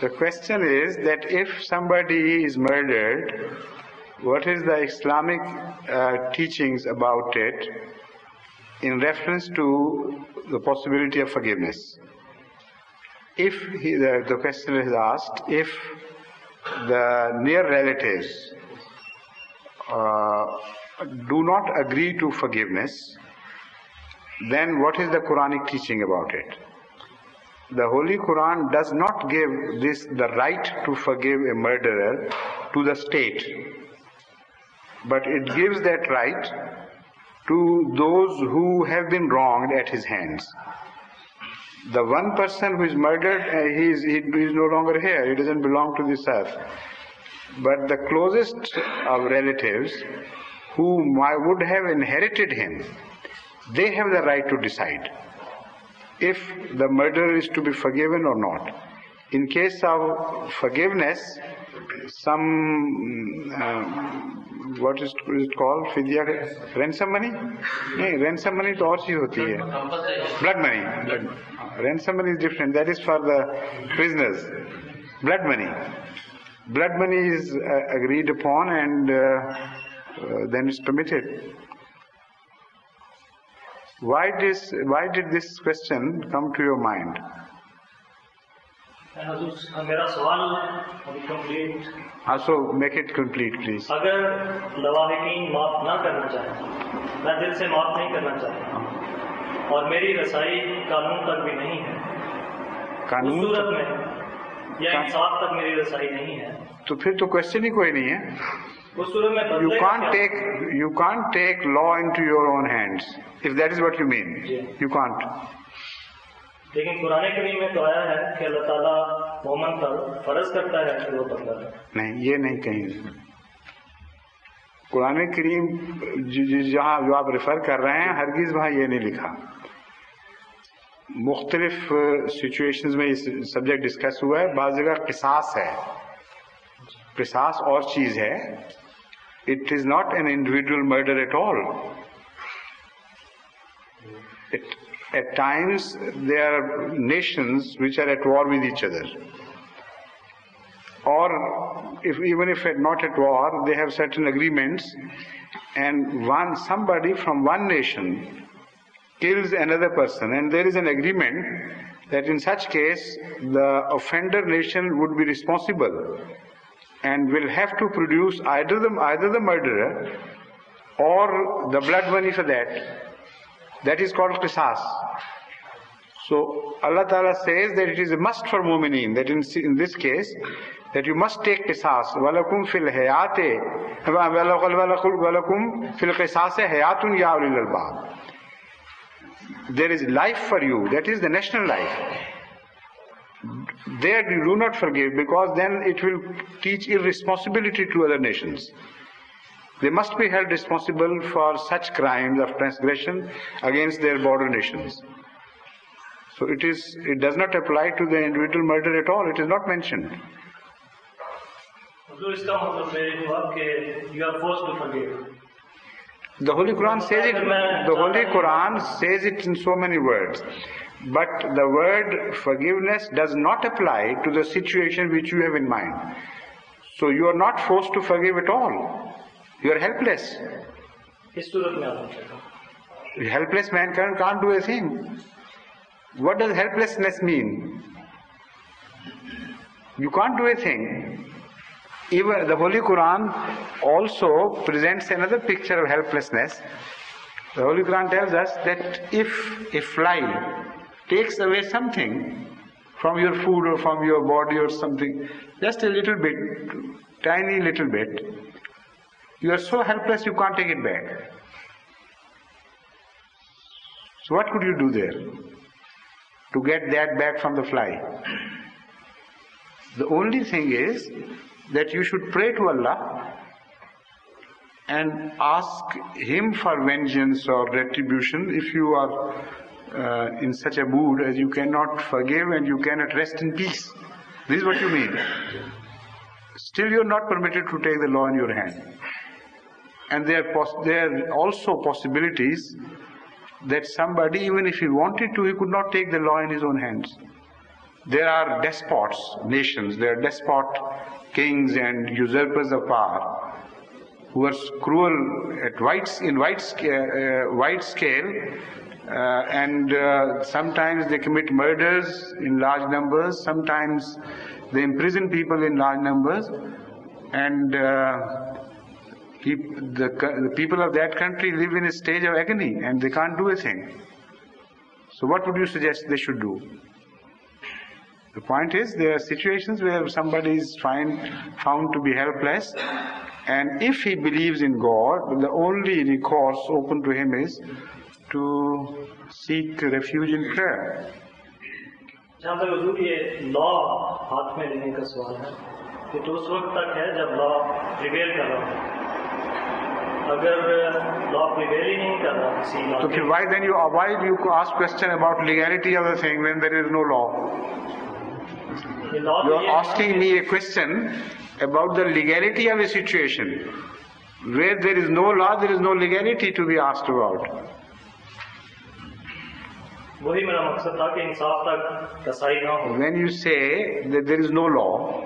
The question is that if somebody is murdered, what is the Islamic teachings about it in reference to the possibility of forgiveness? If the question is asked, if the near relatives do not agree to forgiveness, then what is the Quranic teaching about it? The Holy Quran does not give the right to forgive a murderer to the state, but it gives that right to those who have been wronged at his hands. The one person who is murdered, he is no longer here, he doesn't belong to this earth. But the closest of relatives who would have inherited him, they have the right to decide if the murderer is to be forgiven or not. In case of forgiveness, some what is it called? Fidya, ransom money? No, ransom money to और चीज होती है. Blood money. Ransom money is different. That is for the prisoners. Blood money. Blood money is agreed upon, and then it's permitted. Why did this question come to your mind? Also, make it complete, please. अगर लवाहिकीन माफ ना करना चाहे, मैं दिल से माफ नहीं करना चाहता, और मेरी रसाई कानून तक भी नहीं है, उस सूरत में या इंसाफ तक मेरी रसाई नहीं है, तो फिर तो क्वेश्चन ही कोई नहीं है. You can't take law into your own hands, if that is what you mean. You can't. लेकिन कुरान करीम में तो आया है कि अल्लाह ताला मोमिन पर फर्ज करता है कि वो बदला दे. नहीं, ये नहीं कहीं. कुरान करीम जहाँ जो आप रेफर कर रहे हैं, हरगिज वहाँ ये नहीं लिखा. मुख्तलिफ सिचुएशंस में ये सब्जेक्ट डिस्कस हुआ है. बाज़ जगह किसास है. किसास और चीज है. It is not an individual murder at all. At times there are nations which are at war with each other, or even if not at war, they have certain agreements, and somebody from one nation kills another person, and there is an agreement that in such case the offender nation would be responsible and will have to produce either the murderer or the blood money for that. That is called qisas. So Allah Ta'ala says that it is a must for mu'mineen, that in this case, that you must take qisas. وَلَكُمْ فِي الْحَيَاةِ وَلَكُمْ فِي الْقِسَاسِ حَيَاتٌ يَا أُولِي الْأَلْبَابِ. There is life for you, that is the national life. There you do not forgive, because then it will teach irresponsibility to other nations. They must be held responsible for such crimes of transgression against their border nations. So it does not apply to the individual murder at all. It is not mentioned. You are forced to forgive. The Holy Quran says it. The Holy Quran says it in so many words. But the word forgiveness does not apply to the situation which you have in mind. So you are not forced to forgive at all. You are helpless. A helpless man can't do a thing. What does helplessness mean? You can't do a thing. Even the Holy Quran also presents another picture of helplessness. The Holy Quran tells us that if a fly takes away something from your food or from your body or something, just a little bit, tiny little bit, you are so helpless you can't take it back. So what could you do there to get that back from the fly? The only thing is that you should pray to Allah and ask Him for vengeance or retribution if you are in such a mood as you cannot forgive and you cannot rest in peace. This is what you mean. Still you are not permitted to take the law in your hand. And there are also possibilities that somebody, even if he wanted to, he could not take the law in his own hands. there are despots, nations, there are despot kings and usurpers of power who are cruel at wide scale, and sometimes they commit murders in large numbers, sometimes they imprison people in large numbers, and the people of that country live in a stage of agony and they can't do a thing. So what would you suggest they should do? The point is, there are situations where somebody is found to be helpless, and if he believes in God, the only recourse open to him is to seek refuge in prayer. जहाँ तक हुजूर ये law हाथ में लेने का सवाल है, ये तो उस वक्त तक है जब लॉ प्रिवेल कर रहा है. अगर लॉ प्रिवेल ही नहीं कर रहा किसी लॉ, तो फिर why do you ask question about legality of the thing when there is no law? You are asking me a question about the legality of a situation. Where there is no law, there is no legality to be asked about. वही मेरा मकसद था कि इंसाफ तक रसाई ना हो. When you say that there is no law,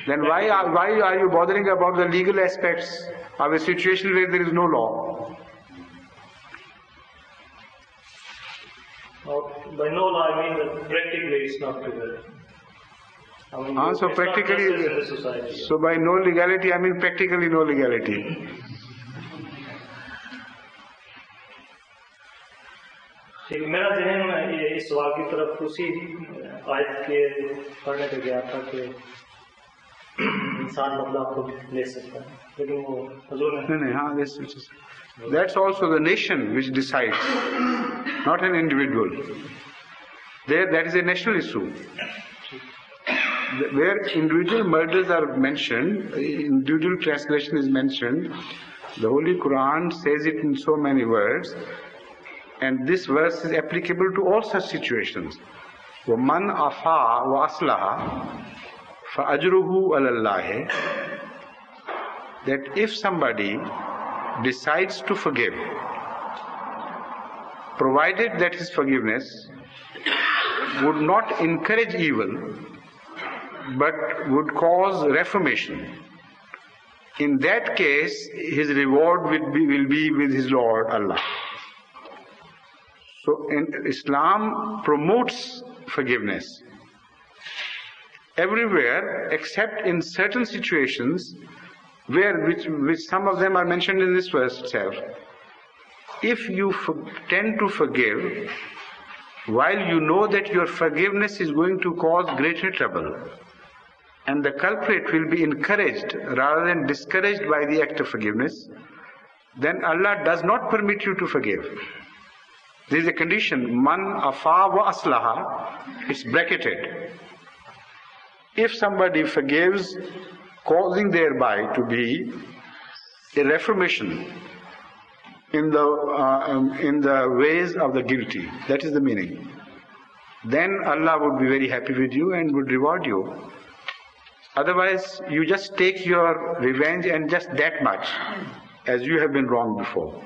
then why are you bothering about the legal aspects of a situation where there is no law? By no law, I mean that practically it's not prevalent. So practically, so by no legality, I mean practically no legality. ठीक, मेरा ज़हन ये इस सवाल की तरफ उसी आयत के पढ़ने पे गया था कि इंसान बदला खुद ले सकता है, लेकिन वो हुजूर ने नहीं, हाँ, that's also the nation which decides, not an individual. That is a national issue. Where individual murders are mentioned, individual transgression is mentioned, the Holy Quran says it in so many words, and this verse is applicable to all such situations. وَمَنْ أَفَا وَأَصْلَحَ فَأَجْرُهُ عَلَى اللَّهِ. That if somebody decides to forgive, provided that his forgiveness would not encourage evil, but would cause reformation, in that case his reward will be with his Lord Allah. So Islam promotes forgiveness everywhere except in certain situations which some of them are mentioned in this verse itself. If you tend to forgive while you know that your forgiveness is going to cause greater trouble, and the culprit will be encouraged rather than discouraged by the act of forgiveness, then Allah does not permit you to forgive. There is a condition, man afa wa aslaha, it's bracketed. If somebody forgives, causing thereby to be a reformation in the ways of the guilty, that is the meaning, then Allah would be very happy with you and would reward you. Otherwise, you just take your revenge and just that much, as you have been wrong before.